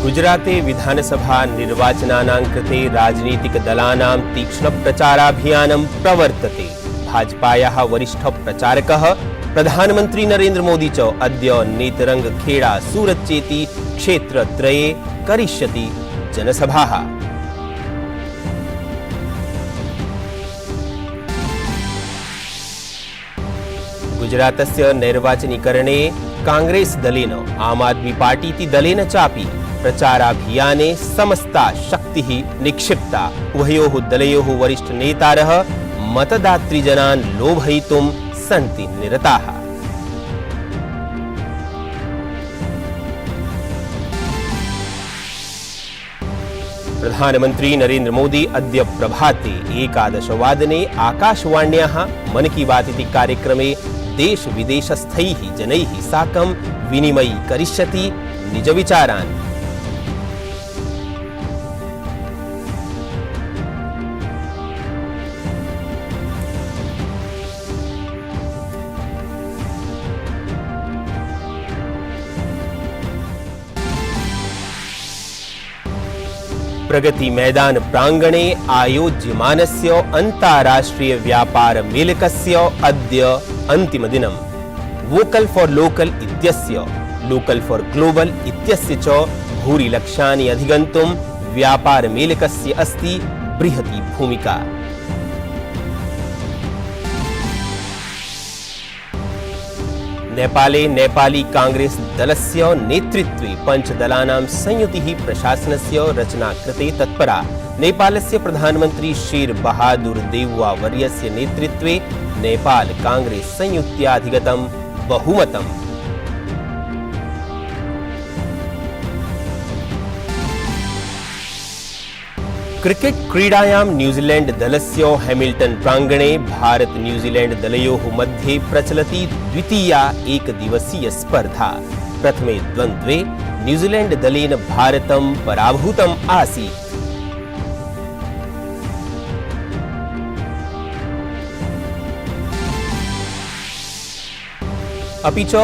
गुजराते विधानसभा निर्वाचनानां कृते राजनीतिकदलानां तीक्ष्णप्रचाराभियानं प्रवर्तते। भाजपायाः वरिष्ठप्रचारकः प्रधानमन्त्री नरेन्द्र मोदी च अद्य नेतरङ्गखेड़ा सूरत चेति क्षेत्रत्रये करिष्यति जनसभाः। गुजरातस्य नैर्वाचनिकरणे कांग्रेस दलेन आम आदमी पार्टीति दलेन चापि प्रचाराभियाने समस्ता शक्तिः निक्षिप्ता। उभयोः दलयोः वरिष्ठ नेतारः मतदातृजनान् लोभयितुं सन्ति निरताः। प्रधानमन्त्री नरेन्द्र मोदी अद्य प्रभाते 11 वादने आकाशवाण्याः मन की बात इति कार्यक्रमे देश विदेशस्थैः जनैः साकं विनिमयीकरिष्यति निजविचारान्। प्रगति मैदान प्रांगणे आयोज्यमानस्य अन्ताराष्ट्रिय व्यापार मेलकस्य अद्य अन्तिमदिनम्। वोकल फॉर लोकल इत्यस्य लोकल फॉर ग्लोबल इत्यस्य च भूरि लक्ष्यानि अधिगन्तुं व्यापार मेलकस्य अस्ति बृहती भूमिका। नेपाले नेपाली कांग्रेस दलस्य नेतृत्वे पञ्चदलानां संयुतिः प्रशासनस्य रचनाकृते तत्परा। नेपालस्य प्रधानमन्त्री शेर बहादुर देउवा वर्यस्य नेतृत्वे नेपाल कांग्रेस संयुत्याधिगतं बहुमतम्। क्रिकेट क्रीडायां न्यूजीलैंड दलस्य हैमिल्टन प्रांगणे भारत न्यूजीलैंड दलयोः मध्ये प्रचलति द्वितीया एकदिवसीय स्पर्धा। प्रथमे द्वन्द्वे न्यूजीलैंड दलेन भारतं पराभूतम् आसीत्। अपि च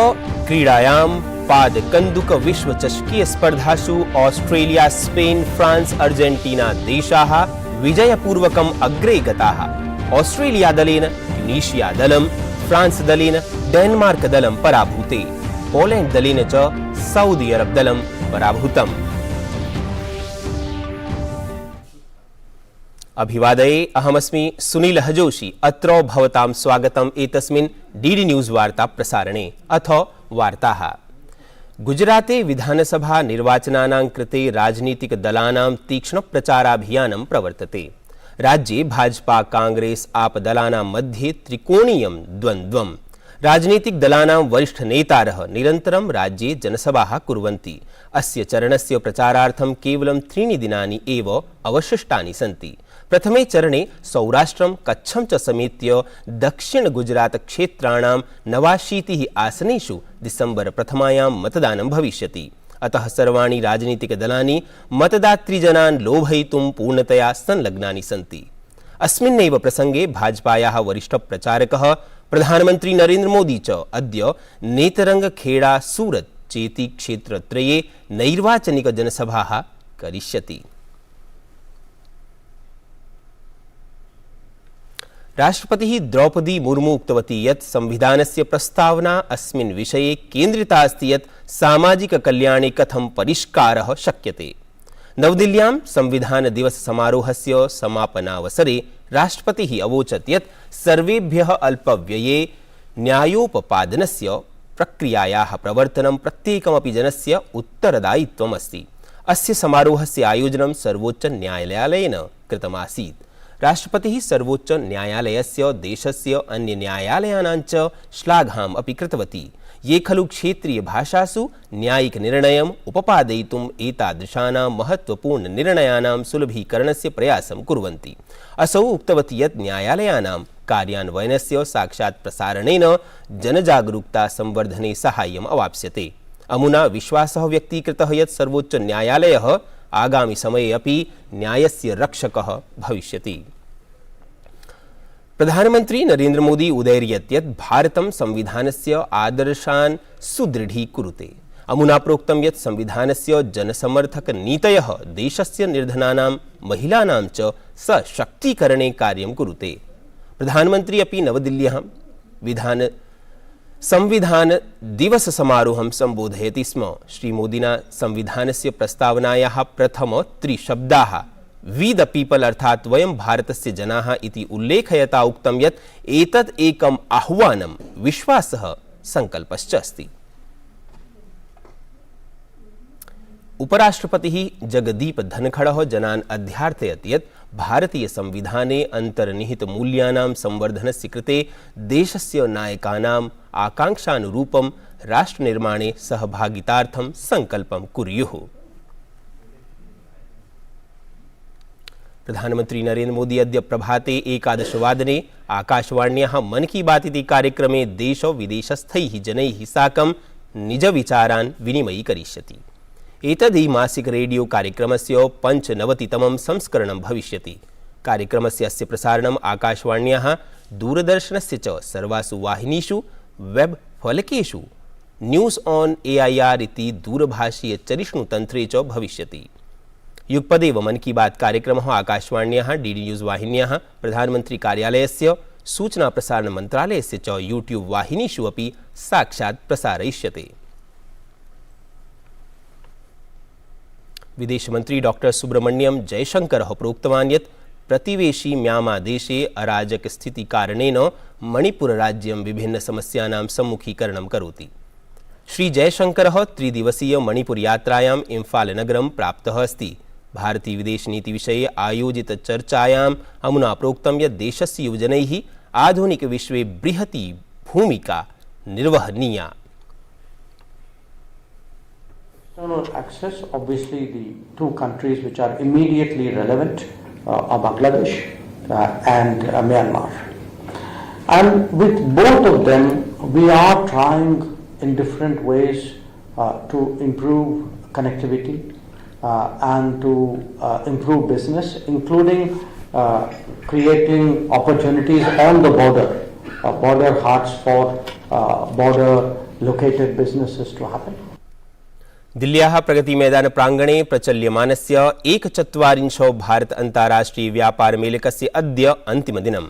क्रीडायां पादकन्दुक विश्वचषकीय स्पर्धासु ऑस्ट्रेलिया, स्पेन, फ्रांस, अर्जेंटीना देशाः विजयपूर्वकम् अग्रे गताः। ऑस्ट्रेलिया दलेन ट्यूनीशिया दलं, फ्रांस दलेन डेनमार्क दलं पराभूते। पोलैंड दलेन च सऊदी अरब दलं पराभूतम्। अभिवादये, अहमस्मि सुनीलः जोशी। अत्र भवतां स्वागतम् एतस्मिन् डीडी न्यूज़ वार्ता प्रसारणे। अथ वार्ताः। गुजराते विधानसभा निर्वाचनानां कृते राजनीतिकदलानां तीक्ष्णप्रचाराभियानं प्रवर्तते। राज्ये भाजपा कांग्रेस आपदलानां मध्ये त्रिकोणीयं द्वन्द्वम्। राजनीतिकदलानां वरिष्ठनेतारः निरन्तरं राज्ये जनसभाः कुर्वन्ति। अस्य चरणस्य प्रचारार्थं केवलं 3 दिनानि एव अवशिष्टानि सन्ति। प्रथमे चरणे सौराष्ट्रं, कच्छं च समेत्य दक्षिण गुजरात क्षेत्राणां 89 आसनेषु डिसेम्बर प्रथमायां मतदानं भविष्यति। अतः सर्वाणि राजनीतिकदलानि मतदातृजनान् लोभयितुं पूर्णतया संलग्नानि सन्ति। अस्मिन्नेव प्रसंगे भाजपायाः वरिष्ठप्रचारकः प्रधानमन्त्री नरेन्द्र मोदी च अद्य नेतरङ्गखेड़ा सूरत चेति क्षेत्रत्रये नैर्वाचनिकजनसभाः करिष्यति। राष्ट्रपतिः द्रौपदी मुर्मू उक्तवती यत् संविधानस्य प्रस्तावना अस्मिन् विषये केन्द्रिता अस्ति यत् सामाजिककल्याणे कथं परिष्कारः शक्यते। नवदिल्ल्यां संविधान दिवस समारोहस्य समापनावसरे राष्ट्रपतिः अवोचत् यत् सर्वेभ्यः अल्पव्यये न्यायोपपादनस्य प्रक्रियायाः प्रवर्तनं प्रत्येकमपि जनस्य उत्तरदायित्वम् अस्ति। अस्य समारोहस्य आयोजनं सर्वोच्च न्यायालयेन कृतमासीत्। राष्ट्रपतिः सर्वोच्च न्यायालयस्य देशस्य अन्य न्यायालयानां च श्लाघाम् अपि कृतवती, ये खलु क्षेत्रीय भाषासु न्यायिक निर्णयम् उपपादयितुम् एतादृशानां महत्त्वपूर्ण निर्णयानां सुलभीकरणस्य प्रयासं कुर्वन्ति। असौ उक्तवती यत् न्यायालयानां कार्यान्वयनस्य साक्षात् प्रसारणेन जनजागरूकता संवर्धने साहाय्यम् अवाप्स्यते। अमुना विश्वासः व्यक्तीकृतः यत् सर्वोच्च न्यायालयः आगामि समये अपि न्यायस्य रक्षकः भविष्यति। प्रधानमंत्री नरेन्द्र मोदी उदयर्यत् यत् भारतं संविधानस्य आदर्शान् सुदृढीकुरुते। अमुना प्रोक्तं यत् संविधानस्य जनसमर्थकनीतयः देशस्य निर्धनानां महिलानां च सशक्तीकरणे कार्यं कुरुते। प्रधानमन्त्री अपि नवदिल्ल्यां संविधान दिवस समारोहं सम्बोधयति स्म। श्रीमोदिना संविधानस्य प्रस्तावनायाः प्रथम त्रिशब्दाः वी द पीपल अर्थात् वयं भारतस्य जनाः इति उल्लेखयता उक्तं यत् एतत् एकम् आह्वानं विश्वासः संकल्पश्च अस्ति। उपराष्ट्रपतिः जगदीप धनखडः जनान् अध्यार्थयत् यत् भारतीय संविधाने अन्तर्निहित मूल्यानां संवर्धनस्य कृते देशस्य नायकानाम् आकांक्षानुरूपं राष्ट्रनिर्माणे सहभागितार्थं संकल्पं कुर्युः। प्रधानमन्त्री नरेन्द्र मोदी अद्य प्रभाते 11 वादने आकाशवाण्याः मन की बात इति कार्यक्रमे देश विदेशस्थैः जनैः साकं निजविचारान् विनिमयीकरिष्यति। एतद्धि मासिक रेडियो कार्यक्रमस्य 95तमं संस्करणं भविष्यति। कार्यक्रमस्य अस्य प्रसारणम् आकाशवाण्याः दूरदर्शनस्य च सर्वासु वाहिनीषु वेब फलकेषु न्यूज़ ऑन AIR इति दूरभाषीय चरिष्णुतन्त्रे च भविष्यति। युगपदेव मन की बात कार्यक्रमः आकाशवाण्याः DD न्यूज़ वाहिन्याः प्रधानमन्त्री कार्यालयस्य सूचना प्रसारण मन्त्रालयस्य च यूट्यूब वाहिनीषु अपि साक्षात् प्रसारयिष्यते। विदेशमन्त्री डॉक्टर सुब्रमण्यम जयशंकरः प्रोक्तवान् यत् प्रतिवेशी म्यामां देशे अराजक स्थिति कारणेन मणिपुर राज्यं विभिन्न समस्यानां सम्मुखीकरणं करोति। श्री जयशंकरः त्रिदिवसीय मणिपुर यात्रायां इम्फाल नगरं प्राप्तः अस्ति। भारतीय विदेश नीति विषये आयोजित चर्चायाम् अमुना प्रोक्तं यत् देशस्य युवजनैः आधुनिक विश्वे बृहती भूमिका निर्वहनीया। External access, obviously the two countries which are immediately relevant are Bangladesh and Myanmar. And with both of them, we are trying in different ways to improve connectivity and to improve business, including creating opportunities on the border hearts for border located businesses to happen. दिल्ल्याः Pragati Maidan प्रांगणे प्रचल्यमानस्य 1/4 Bharat अन्ताराष्ट्रीय व्यापार मेलकस्य अद्य अन्तिमदिनं।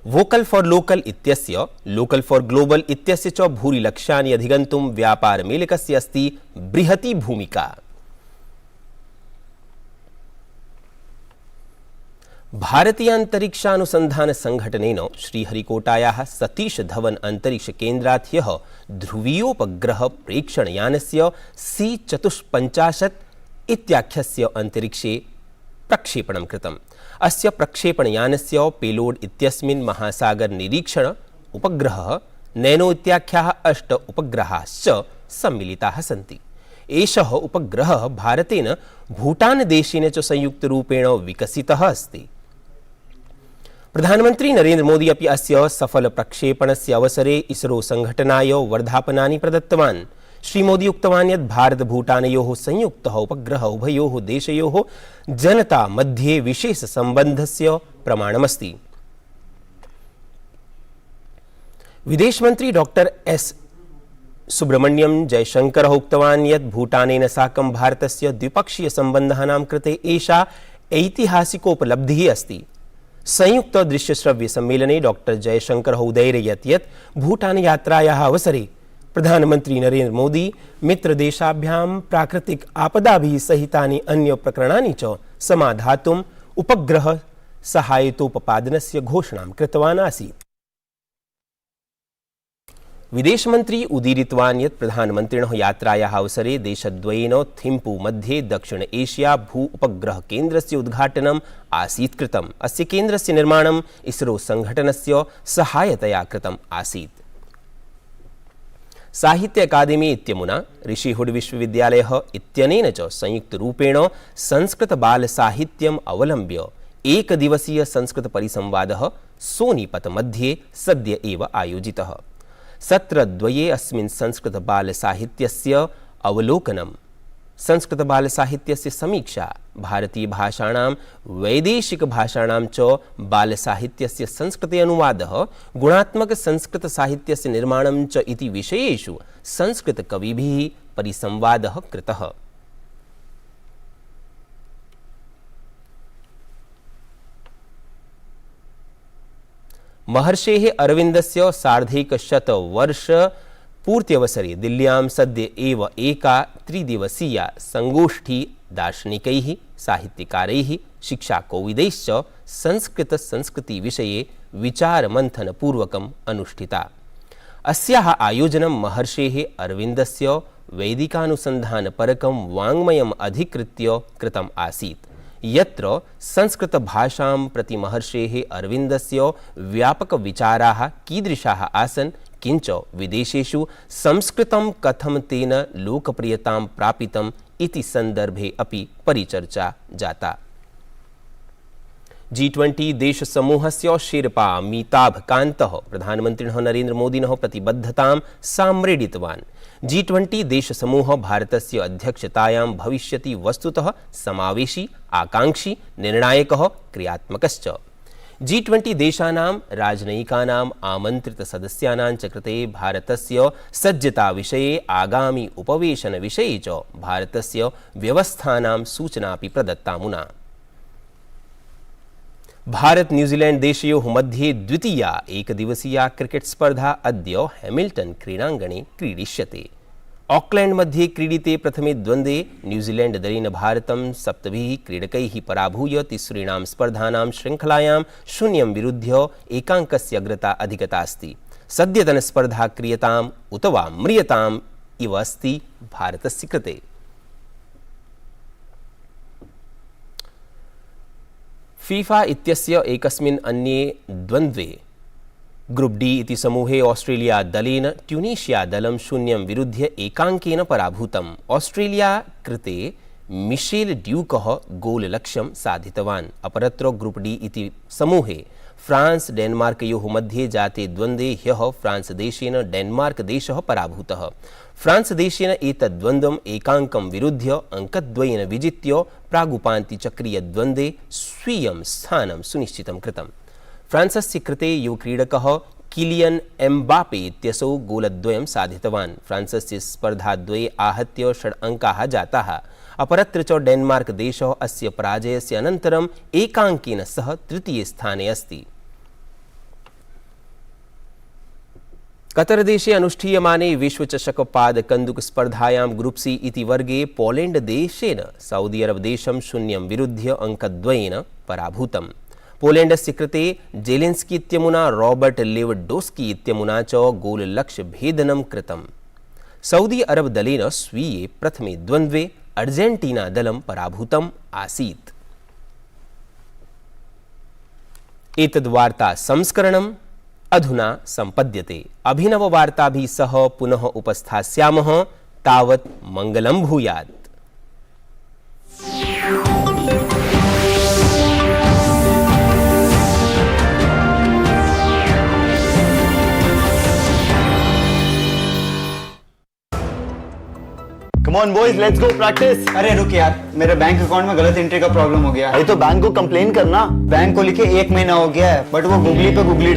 Vocal for local इत्यस्य local for global इत्यस्य च भूरि लक्ष्यानि अधिगन्तुं व्यापार मेलकस्य अस्ति बृहती भूमिका। भारतीय अंतरिक्षानुसंधान संघटनेन श्रीहरिकोटायाः सतीश धवन अंतरिक्ष केन्द्रात् ह्यः ध्रुवीयोपग्रह प्रेक्षणयानस्य C-54 इत्याख्यस्य अंतरिक्षे प्रक्षेपणं कृतम्। अस्य प्रक्षेपणयानस्य पेलोड इत्यस्मिन् महासागर निरीक्षण उपग्रहः नैनो इत्याख्याः 8 उपग्रहाश्च सम्मिलिताः सन्ति। एषः उपग्रहः भारतेन भूटान देशेन च संयुक्तरूपेण विकसितः अस्ति। प्रधानमन्त्री नरेन्द्र मोदी अपि अस्य सफल प्रक्षेपणस्य अवसरे इसरो संघटनाय वर्धापनानि प्रदत्तवान्। श्रीमोदी उक्तवान् यत् भारत भूटानयोः संयुक्तः उपग्रहः उभयोः देशयोः जनता मध्ये विशेष सम्बन्धस्य प्रमाणमस्ति। विदेशमन्त्री डॉक्टर एस सुब्रमण्यम जयशंकरः उक्तवान् यत् भूटानेन साकं भारतस्य द्विपक्षीय सम्बन्धानां कृते एषा ऐतिहासिकोपलब्धिः अस्ति। संयुक्त दृश्यश्रव्य सम्मेलने डॉक्टर जयशंकरः उदयरयत् यत् भूटान यात्रायाः अवसरे प्रधानमन्त्री नरेन्द्र मोदी मित्रदेशाभ्यां प्राकृतिक आपदाभिः सहितानि अन्य प्रकरणानि च समाधातुम् उपग्रह सहायतोपपादनस्य घोषणां कृतवान् आसीत्। विदेशमन्त्री उदीरितवान् यत् प्रधानमन्त्रिणः यात्रायाः अवसरे देशद्वयेन थिम्पू मध्ये दक्षिण एशिया भू उपग्रह केन्द्रस्य उद्घाटनम् आसीत् कृतम्। अस्य केन्द्रस्य निर्माणम् इसरो संघटनस्य सहायतया कृतम् आसीत्। साहित्य अकादेमी इत्यमुना ऋषिहुड विश्वविद्यालयः इत्यनेन च संयुक्तरूपेण संस्कृत बाल साहित्यम् अवलम्ब्य एकदिवसीय संस्कृत परिसंवादः सोनीपत मध्ये सद्य एव आयोजितः। सत्रद्वये अस्मिन् संस्कृत बाल साहित्यस्य अवलोकनं, संस्कृत बाल साहित्यस्य समीक्षा, भारतीय भाषाणां वैदेशिक भाषाणां च बाल साहित्यस्य संस्कृते अनुवादः, गुणात्मक संस्कृत साहित्यस्य निर्माणं च इति विषयेषु संस्कृत कविभिः परिसंवादः कृतः। महर्षेः अरविन्दस्य सार्धैकशतवर्षपूर्त्यवसरे दिल्ल्यां सद्य एव एका त्रिदिवसीया संगोष्ठी दार्शनिकैः, साहित्यकारैः, शिक्षाकोविदैश्च संस्कृतसंस्कृतिविषये विचारमन्थनपूर्वकम् अनुष्ठिता। अस्याः आयोजनं महर्षेः अरविन्दस्य वैदिकानुसन्धानपरकं वाङ्मयम् अधिकृत्य कृतम् आसीत्, यत्र संस्कृतभाषां प्रति महर्षेः अरविन्दस्य व्यापकविचाराः कीदृशाः आसन्, किञ्च विदेशेषु संस्कृतं कथं तेन लोकप्रियतां प्रापितम् इति सन्दर्भे अपि परिचर्चा जाता। G20 देशसमूहस्य शेर्पा अमिताभ कान्तः प्रधानमन्त्रिणः नरेन्द्रमोदिनः प्रतिबद्धतां साम्रेडितवान्। G20 देशसमूह भारतस्य अध्यक्षतायां भविष्यति वस्तुतः समावेशी, आकाङ्क्षी, निर्णायकः, क्रियात्मकश्च। G20 देशानां राजनयिकानाम् आमन्त्रितसदस्यानां च कृते भारतस्य सज्जताविषये, आगामि उपवेशनविषये च भारतस्य व्यवस्थानां सूचनापि प्रदत्तामुना। भारत न्यूजीलैंड देशयोः मध्ये द्वितीया एकदिवसीया क्रिकेट स्पर्धा अद्य हैमिल्टन क्रीडाङ्गणे क्रीडिष्यते। ऑकलैंड मध्ये क्रीडिते प्रथमे द्वन्द्वे न्यूजीलैंड दलेन भारतं 7 क्रीडकैः पराभूय तिसॄणां स्पर्धानां श्रृङ्खलायां 0 विरुध्य एकाङ्कस्य अग्रता अधिगता अस्ति। सद्यतनस्पर्धा क्रियताम् उत वा म्रियताम् इव अस्ति भारतस्य कृते। फीफा इत्यस्य एकस्मिन् अन्ये द्वन्द्वे ग्रुप डी इति समूहे ऑस्ट्रेलिया दलेन ट्यूनीशिया दलं 0 विरुध्य एकाङ्केन पराभूतम्। ऑस्ट्रेलिया कृते मिशेल ड्यूकः गोल लक्ष्यं साधितवान्। अपरत्र ग्रुप डी इति समूहे फ्रांस डेन्मार्कयोः मध्ये जाते द्वन्द्वे ह्यः फ्रांस देशेन डेन्मार्क देशः पराभूतः। फ्रांस देशेन एतद् द्वन्द्वम् एकाङ्कं विरुध्य अङ्कद्वयेन विजित्य प्रागुपान्त्यचक्रीयद्वन्द्वे स्वीयं स्थानं सुनिश्चितं कृतम्। फ्रांसस्य कृते युवक्रीडकः किलियन एम्बापे इत्यसौ गोलद्वयं साधितवान्। फ्रांसस्य स्पर्धाद्वये आहत्य 6 अङ्काः जाताः। अपरत्र च डेन्मार्क देशः अस्य पराजयस्य अनन्तरम् एकाङ्केन सह तृतीये स्थाने अस्ति। कतरदेशे अनुष्ठीयमाने विश्वचषकपादकन्दुकस्पर्धायां ग्रुप सी इति वर्गे पोलेण्ड देशेन सऊदी अरब देशं 0 विरुध्य अङ्कद्वयेन पराभूतम्। पोलेण्डस्य कृते जेलेन्स्की इत्यमुना रॉबर्ट लेवडोस्की इत्यमुना च गोललक्ष्यभेदनं कृतम्। सऊदी अरब दलेन स्वीये प्रथमे द्वन्द्वे अर्जेण्टीना दलं पराभूतम् आसीत्। एतद् वार्ता संस्करणम् अधुना सम्पद्यते। अभिनववार्ताभिः सह पुनः उपस्थास्यामः। तावत् मङ्गलं भूयात्। Come on boys, let's go practice. अरे रुक यार, मेरे बैंक अकाउंट में गलत एंट्री का प्रॉब्लम हो गया। अरे तो बैंक को कंप्लेन करना। बैंक को लिखे 1 महीना हो गया है, बट वो गूगली पे गूगली